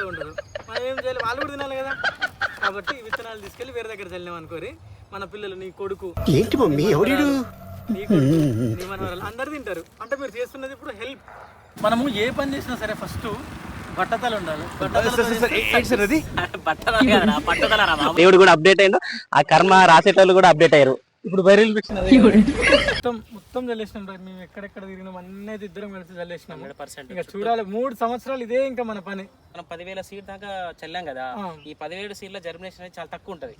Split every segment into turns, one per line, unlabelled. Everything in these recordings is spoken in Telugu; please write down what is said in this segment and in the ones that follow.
కూడా ఉండదు. మనం ఏం చేయాలి, వాళ్ళు కూడా తినాలి కదా. కాబట్టి ఈ విత్తనాలు తీసుకెళ్ళి వేరే దగ్గర చల్లినాం అనుకోరి, మన పిల్లలు, నీ కొడుకు,
ఏంటి మమ్మీ ఎవడు,
నీ కొడుకు, నీ మనవరాలు అందరు తింటారు. అంటే మీరు చేస్తున్నది ఇప్పుడు హెల్ప్. మనము ఏ పని చేసినా సరే ఫస్ట్ బట్టతలు ఉండాలి.
దేవుడు కూడా అప్డేట్ అయ్యిండు, ఆ కర్మ రాసేటోళ్ళు కూడా అప్డేట్ అయ్యారు.
ఇప్పుడు వైరల్ పిక్షన్ మొత్తం చల్లేసినాం. మేము ఎక్కడెక్కడ తిరిగినాం అన్నీ ఇద్దరం కలిసి చల్లేసినాం. ఇంకా చూడాలి 3 సంవత్సరాలు ఇదే ఇంకా మన పని.
మనం 10,000 సీడ్ దాకా చల్లాం కదా, ఈ 10,000 సీడ్ల జర్మినేషన్ అనేది చాలా తక్కువ ఉంటది.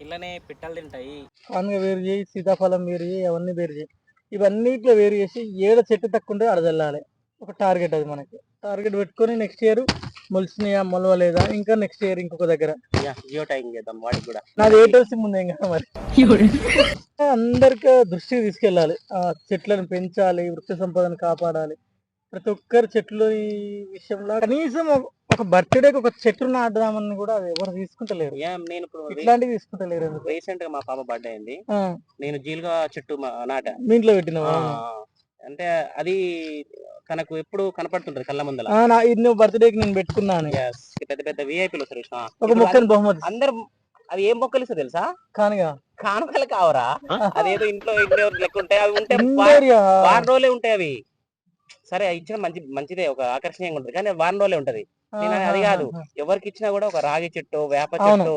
ఇళ్ళనే పిట్టలు తింటాయి.
కానుగా వేరు చేయి, సీతాఫలం వేరు చేయి, అవన్నీ వేరు చేయి. ఇవన్నిట్లో వేరు చేసి ఏడ చెట్టు తక్కువ ఉంటే ఆడ చల్లాలి. ఒక టార్గెట్ అది మనకి. టార్గెట్ పెట్టుకొని నెక్స్ట్ ఇయర్ మొలిసినాయా మొలవలేదా, ఇంకా నెక్స్ట్ ఇయర్ ఇంకొక దగ్గర
జియో ట్యాగింగ్ చేద్దాం వాటికి కూడా.
నాది ఎయిర్టెల్ సిమ్ ఉంది ఇంకా. మరి అందరికి దృష్టికి తీసుకెళ్ళాలి. ఆ చెట్లను పెంచాలి, వృక్ష సంపదను కాపాడాలి. ప్రతి ఒక్కరు చెట్లు ఈ విషయంలో కనీసం ఒక బర్త్డేకి ఒక చెట్టు నాటుదామని కూడా అది ఎవరు తీసుకుంటలేరు.
నేను ఇప్పుడు
ఇట్లాంటివి తీసుకుంటలేరు.
రీసెంట్ గా మా పాప బర్త్డే అయింది, నేను జీలుగా చెట్టు నాట
మీ ఇంట్లో పెట్టినావా?
అంటే అది తనకు ఎప్పుడు కనపడుతుంటది కళ్ళ ముందర.
బర్త్డేకి నేను పెట్టుకున్నాను.
పెద్ద పెద్ద విఐపీలు వస్తారు,
ఒక మొక్కని బహుమతి
అందరు. అది ఏం మొక్కలు ఇస్తా తెలుసా? కానుకలు కావరా? అదేదో ఇంట్లో లెక్క ఉంటాయి, అవి ఉంటే వారం రోజులే ఉంటాయి అవి. సరే ఇచ్చిన మంచిదే, ఒక ఆకర్షణీయంగా ఉంటుంది, కానీ వారం రోజులే ఉంటది. అది కాదు, ఎవరికి ఇచ్చినా కూడా ఒక రాగి చెట్టు, వేప చెట్టు,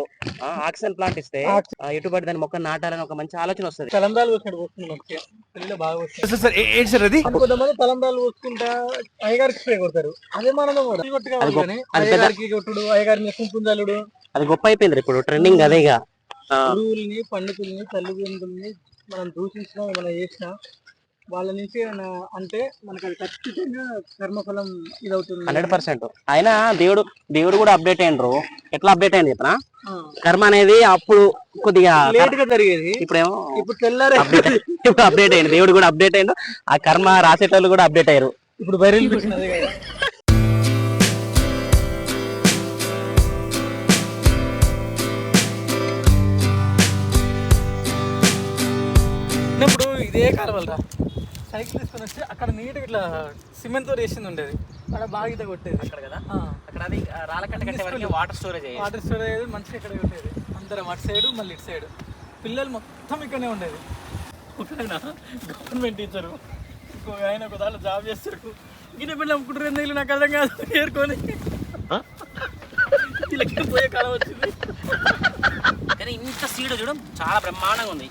ఆక్సిజన్ ప్లాంట్ ఇస్తే ఎటుబడి దాని మొక్క నాటాలని ఒక మంచి ఆలోచన వస్తుంది.
తలంబ్రాలు పోసుకుంటా అయ్యగారికి స్ప్రే కొడతారు. అదే మనం కొట్టుడు, అయ్యగారి కుంకుమలుడు,
అది గొప్ప అయిపోయింది ఇప్పుడు ట్రెండింగ్. అదేగా
గురువుల్ని, పండితుల్ని, తల్లిదండ్రుల్ని మనం దూషించినా ఏమైనా చేసినా వాళ్ళ నుంచి అంటే మనకు అది ఖచ్చితంగా కర్మఫలం ఇదవుతుంది
100%. అయినా దేవుడు కూడా అప్డేట్ అయ్యిండ్రు. ఎట్లా అప్డేట్ అయింది చెప్పనా? కర్మ అనేది అప్పుడు కొద్దిగా
లేట్ గా జరిగేది,
ఇప్పుడేమో
ఇప్పుడు
అప్డేట్ అయ్యింది. దేవుడు కూడా అప్డేట్ అయ్యిండు, ఆ కర్మ రాసేటోళ్ళు కూడా అప్డేట్ అయ్యారు.
ఇప్పుడు వైరల్ పిక్షన్ అదే కదా. ఇప్పుడు ఇదే కాలువలరా సైకిల్ తీసుకొని వచ్చి అక్కడ నీట్గా ఇట్లా సిమెంట్ తో వేసింది ఉండేది, అక్కడ బాగా ఇట్లా కొట్టేది
అక్కడ కదా. అక్కడ అది రాళ్ళకట్ట వాటర్ స్టోరేజ్
మంచిగా ఇక్కడ కొట్టేది. అందరం అటు సైడ్ మళ్ళీ ఇటు సైడ్, పిల్లలు మొత్తం ఇక్కడనే ఉండేది. ఒక ఆయన గవర్నమెంట్ టీచరు, ఇంకొక ఆయన ఒక దాంట్లో జాబ్ చేస్తాడు. గిన్నె పిల్లలు అమ్ముకుంటారు, ఎందుకు నాకు అర్థం కాదు. ఏరుకొని ఇలా పోయే కాలం వచ్చింది.
కానీ ఇంత సీడ్ చూడడం చాలా బ్రహ్మాండంగా ఉంది.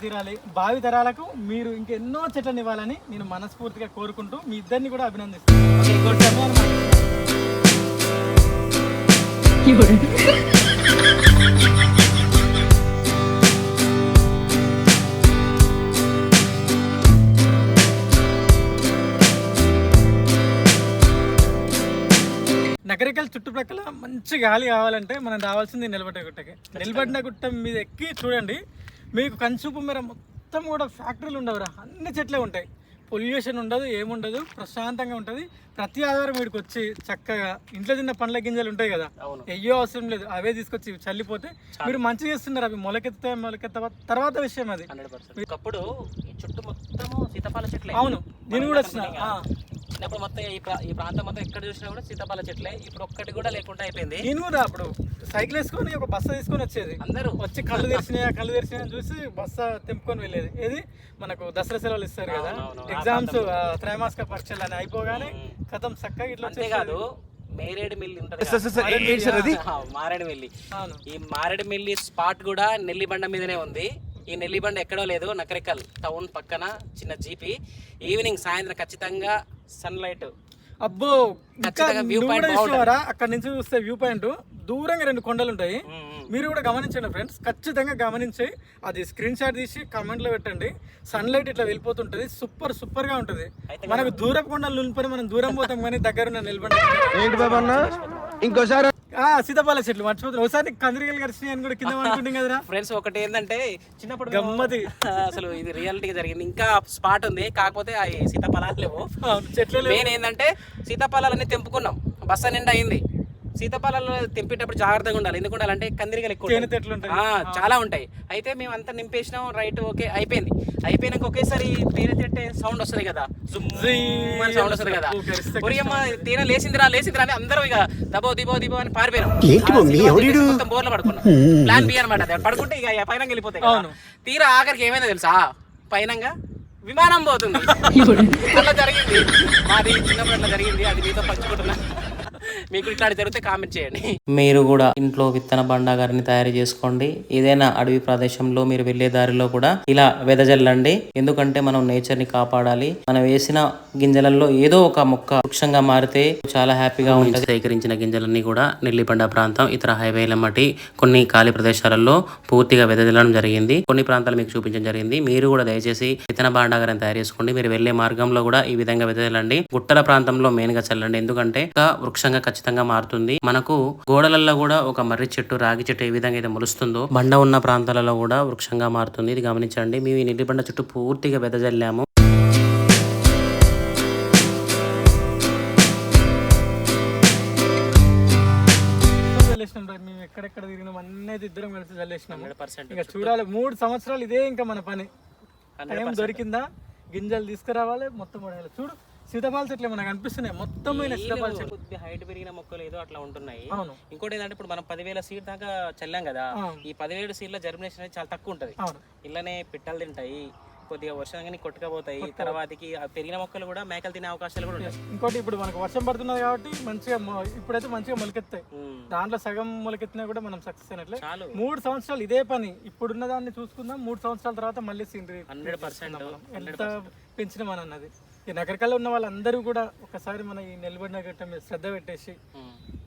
తీరాలి. భావి తరాలకు మీరు ఇంకెన్నో చెట్లను ఇవ్వాలని నేను మనస్ఫూర్తిగా కోరుకుంటూ మీ ఇద్దరిని కూడా అభినందిస్తాను. నగరికల్ చుట్టుప్రక్కల మంచి గాలి కావాలంటే మనం రావాల్సింది నిలబడ్డ గుట్టకి. నిలబడిన గుట్ట మీద ఎక్కి చూడండి, మీకు కన్సూపు మేర మొత్తం కూడా ఫ్యాక్టరీలు ఉండవురా, అన్ని చెట్లే ఉంటాయి. పొల్యూషన్ ఉండదు, ఏముండదు, ప్రశాంతంగా ఉంటుంది. ప్రతి ఆధారం వీడికి వచ్చి చక్కగా ఇంట్లో తిన్న పండ్ల గింజలు ఉంటాయి కదా, అయ్యో అవసరం లేదు, అవే తీసుకొచ్చి చల్లిపోతే మీరు మంచిగా చేస్తున్నారు. అవి మొలకెత్త తర్వాత విషయం అది.
ఒకప్పుడు ఈ చుట్టూ మొత్తము సీతాఫల చెట్లే.
అవును, నేను కూడా వచ్చిన
చిన్నప్పుడు మొత్తం ఈ ప్రాంతం మొత్తం ఎక్కడ చూసినా కూడా సీతాఫల చెట్లే. ఇప్పుడు ఒక్కటి కూడా లేకుండా అయిపోయింది.
నేను కూడా అప్పుడు సైకిల్ వేసుకొని ఒక బస్సు తీసుకొని వచ్చేది, అందరూ వచ్చి కళ్ళు తెరిచినాయని చూసి బస్సు తెంపుకొని వెళ్ళేది. ఏది మనకు దసరా సెలవులు ఇస్తారు కదా, ఎగ్జామ్స్ త్రైమాసిక పరీక్షలు అని అయిపోగానే కథం చక్కగా ఇట్లా.
అంతేకాదు, మేరేడుమిల్లి ఉంటది, మారేడుమిల్లి. ఈ మారేడుమిల్లి స్పాట్ కూడా నెల్లిబండ మీదనే ఉంది. ఈ నెల్లిబండ ఎక్కడో లేదు, నకరికల్ టౌన్ పక్కన చిన్న జీపీ. ఈవినింగ్ సాయంత్రం ఖచ్చితంగా సన్ లైట్.
అబ్బో, అక్కడ నుంచి చూస్తే వ్యూ పాయింట్ దూరంగా 2 కొండలు ఉంటాయి. మీరు కూడా గమనించండి ఫ్రెండ్స్, ఖచ్చితంగా గమనించి అది స్క్రీన్ షాట్ తీసి కామెంట్ లో పెట్టండి. సన్ లైట్ ఇట్లా వెళ్ళిపోతుంటది, సూపర్ గా ఉంటది. మనకు దూరపు కొండలు నిలిపని మనం దూరం పోతాం, కానీ దగ్గర నిలబడి ఇంకోసారి సీతాఫల చెట్లు మర్చిపోతున్నాం. ఒకసారి కందిరికలు కరిచినాయి అని కూడా కింద అనుకుంటాం కదరా
ఫ్రెండ్స్. ఒకటి ఏంటంటే చిన్నప్పుడు
గమ్మతి
అసలు ఇది రియాలిటీగా జరిగింది. ఇంకా స్పాట్ ఉంది, కాకపోతే ఆ సీతాఫలాలు లేవు.
చెట్లు
మెయిన్ ఏంటంటే సీతాఫలాలన్నీ తెంపుకున్నాం, బస్స నిండా అయింది. సీతాఫలాలు తెంపేటప్పుడు జాగ్రత్తగా ఉండాలి. ఎందుకు ఉండాలంటే కందిరికలు ఎక్కువ చాలా ఉంటాయి. అయితే మేము అంతా నింపేసినాం, రైట్ ఓకే అయిపోయింది. అయిపోయినాక ఒకేసారి తేనె తిట్టే సౌండ్ వస్తుంది కదా, సౌండ్ వస్తుంది కదా, ఒరియమ్మ తేనె లేచిందిరా అని అందరూ ఇక దిబో అని పారిపోయినాం. మొత్తం బోర్లో పడుకున్నాం. ప్లాన్ బి అనమాట. పడుకుంటే ఇక పైన వెళ్ళిపోతాయి. తీరా ఆఖరికి ఏమైందో తెలుసా, పైనంగా విమానం పోతుంది. అట్లా జరిగింది మాది చిన్నప్పుడు, అట్లా జరిగింది. అది మీతో పంచుకుంటున్నా. మీకు ఇట్లా జరిగితే కామెంట్ చేయండి. మీరు కూడా ఇంట్లో విత్తన బండాగారిని తయారు చేసుకోండి. ఏదైనా అడవి ప్రదేశంలో మీరు వెళ్లే దారిలో కూడా ఇలా వెదజల్లండి. ఎందుకంటే మనం నేచర్ ని కాపాడాలి. మనం వేసిన గింజలలో ఏదో ఒక మొక్క వృక్షంగా మారితే చాలా హ్యాపీగా ఉంటుంది. సేకరించిన గింజలన్నీ కూడా నెల్లిబండ ప్రాంతం, ఇతర హైవేల మట్టి కొన్ని ఖాళీ ప్రదేశాలలో పూర్తిగా వెదజల్లడం జరిగింది. కొన్ని ప్రాంతాలు మీకు చూపించడం జరిగింది. మీరు కూడా దయచేసి విత్తన బండాగారిని తయారు చేసుకోండి. మీరు వెళ్లే మార్గంలో కూడా ఈ విధంగా వెదజల్లండి. గుట్టల ప్రాంతంలో మెయిన్ గా చల్లండి. ఎందుకంటే వృక్షంగా ఖచ్చితంగా మారుతుంది. మనకు గోడలలో కూడా ఒక మర్రి చెట్టు, రాగి చెట్టు ఏ విధంగా అయితే మొలుస్తుందో బండ ఉన్న ప్రాంతాలలో కూడా వృక్షంగా మారుతుంది. ఇది గమనించండి. మేము ఈ నెల్లిబండ చుట్టూ పూర్తిగా వెదజల్లాము.
మేము ఎక్కడెక్కడ తిరిగినాం అన్నీ ఇద్దరం కలిసి చల్లేసినాం. ఇంకా చూడాలి 3 సంవత్సరాలు ఇదే ఇంకా మన పని. టైం దొరికిందా గింజలు తీసుకురావాలి, మొత్తం పడాలి. చూడు సీతాఫల చెట్లు మనకు అనిపిస్తున్నాయి, మొత్తం సీతాఫల చెట్లు.
హైట్ పెరిగిన మొక్కలు ఏదో అట్లా ఉంటున్నాయి. ఇంకోటి ఏంటంటే ఇప్పుడు మనం 10,000 సీడ్ దాకా చల్లాం కదా, ఈ 17 సీడ్ల జర్మినేషన్ అనేది చాలా తక్కువ ఉంటది. ఇళ్ళనే పిట్టలు తింటాయి, కొద్దిగా వర్షంగానే కొట్టుకపోతాయి. తర్వాతకి పెరిగిన మొక్కలు కూడా మేకలు తినే అవకాశాలు కూడా ఉంటాయి.
ఇంకోటి ఇప్పుడు మనకు వర్షం పడుతున్నది కాబట్టి మంచిగా ఇప్పుడైతే మంచిగా మొలకెత్తాయి. దాంట్లో సగం మొలకెత్తినా కూడా మనం సక్సెస్ అయినట్లే. 3 సంవత్సరాలు ఇదే పని. ఇప్పుడున్న దాన్ని చూసుకుందాం, 3 సంవత్సరాల తర్వాత మళ్ళీ సీనరీ
100%
ఎంత పెంచిన మన అన్నది. ఈ నగరకాల్లో ఉన్న వాళ్ళందరూ కూడా ఒకసారి మన ఈ నెల్లిబండ గట్ట మీద శ్రద్ధ పెట్టేసి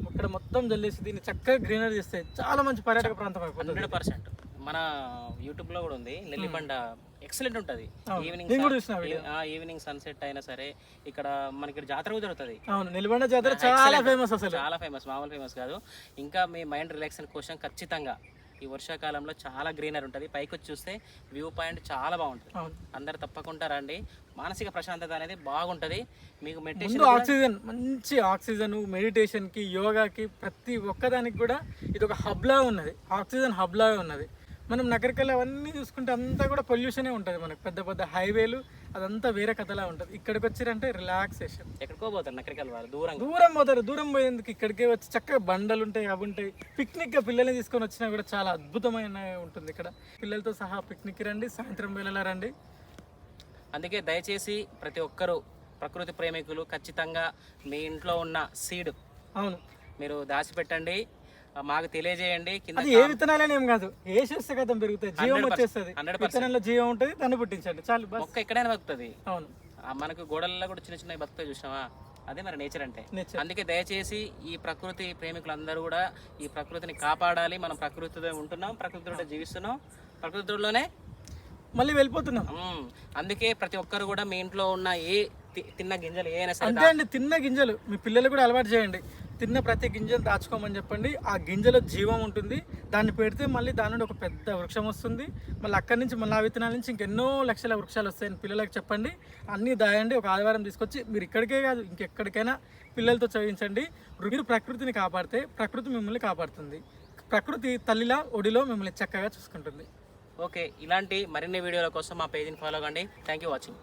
ఇక్కడ మొత్తం జల్లేసి దీన్ని చక్కగా గ్రీనరీ చేస్తే చాలా మంచి పర్యాటక ప్రాంతం అయిపోతుంది.
100%. మన యూట్యూబ్ లో కూడా ఉంది నెల్లిబండ, ఎక్సలెంట్ ఉంటది. ఈవినింగ్ సన్సెట్ అయినా సరే ఇక్కడ మనకి జాతర కూడా జరుగుతుంది.
నెల్లిబండ జాతర చాలా ఫేమస్, అసలు
చాలా ఫేమస్, మామూలు ఫేమస్ కాదు. ఇంకా మీ మైండ్ రిలాక్సేషన్ కోసం ఖచ్చితంగా ఈ వర్షాకాలంలో చాలా గ్రీనరీ ఉంటుంది. పైకి వచ్చి చూస్తే వ్యూ పాయింట్ చాలా బాగుంటుంది. అందరు తప్పకుండా రండి. మానసిక ప్రశాంతత అనేది బాగుంటుంది. మీకు మెడిటేషన్,
ఆక్సిజన్, మంచి ఆక్సిజన్, మెడిటేషన్ కి, యోగాకి, ప్రతి ఒక్కదానికి కూడా ఇది ఒక హబ్ లా ఉన్నది. ఆక్సిజన్ హబ్ లాగా ఉన్నది. మనం నగరికల్ అవన్నీ చూసుకుంటే అంతా కూడా పొల్యూషనే ఉంటుంది. మనకు పెద్ద పెద్ద హైవేలు అదంతా వేరే కథలా ఉంటుంది. ఇక్కడికి వచ్చారంటే రిలాక్సేషన్.
ఎక్కడికో పోతారు నగరికల్ వాళ్ళు,
దూరం పోతారు. దూరం పోయేందుకు ఇక్కడికే వచ్చి చక్కగా బండలు ఉంటాయి, అవి ఉంటాయి. పిక్నిక్గా పిల్లల్ని తీసుకొని వచ్చినా కూడా చాలా అద్భుతమైన ఉంటుంది. ఇక్కడ పిల్లలతో సహా పిక్నిక్ రండి, సాయంత్రం వేళలా రండి.
అందుకే దయచేసి ప్రతి ఒక్కరూ ప్రకృతి ప్రేమికులు ఖచ్చితంగా మీ ఇంట్లో ఉన్న సీడ్ మీరు దాచిపెట్టండి, మాకు తెలియజేయండి.
ఏ విత్తనాలని ఏం కాదు, వేసేస్తే కదా పెరుగుతాయి, జీవం వచ్చేస్తుంది. విత్తనంలో జీవం ఉంటుంది, దాన్ని పుట్టించండి చాలు.
మొక్క ఎక్కడైనా బతుకుతుంది. అవును, మనకు గోడల్లో కూడా చిన్న చిన్న బతుకుతాయి, చూసావా? అదే మరి నేచర్ అంటే. అందుకే దయచేసి ఈ ప్రకృతి ప్రేమికులందరూ కూడా ఈ ప్రకృతిని కాపాడాలి. మనం ప్రకృతితో ఉంటున్నాం, ప్రకృతితో జీవిస్తున్నాం, ప్రకృతిలోనే
మళ్ళీ వెళ్ళిపోతున్నాం.
అందుకే ప్రతి ఒక్కరు కూడా మీ ఇంట్లో ఉన్న ఏ తిన్న గింజలు ఏమైనా సరే
అంతే అండి, తిన్న గింజలు మీ పిల్లలు కూడా అలవాటు చేయండి. తిన్న ప్రతి గింజలు దాచుకోమని చెప్పండి. ఆ గింజలో జీవం ఉంటుంది, దాన్ని పెడితే మళ్ళీ దాని నుండి ఒక పెద్ద వృక్షం వస్తుంది. మళ్ళీ అక్కడి నుంచి మళ్ళీ ఆ విత్తనాల నుంచి ఇంకెన్నో లక్షల వృక్షాలు వస్తాయని పిల్లలకు చెప్పండి. అన్నీ దాయండి. ఒక ఆదివారం తీసుకొచ్చి మీరు ఇక్కడికే కాదు ఇంకెక్కడికైనా పిల్లలతో చదివించండి. మీరు ప్రకృతిని కాపాడితే ప్రకృతి మిమ్మల్ని కాపాడుతుంది. ప్రకృతి తల్లిలా ఒడిలో మిమ్మల్ని చక్కగా చూసుకుంటుంది.
ఓకే, ఇలాంటి మరిన్ని వీడియోల కోసం మా పేజీని ఫాలో కండి. Thank you watching.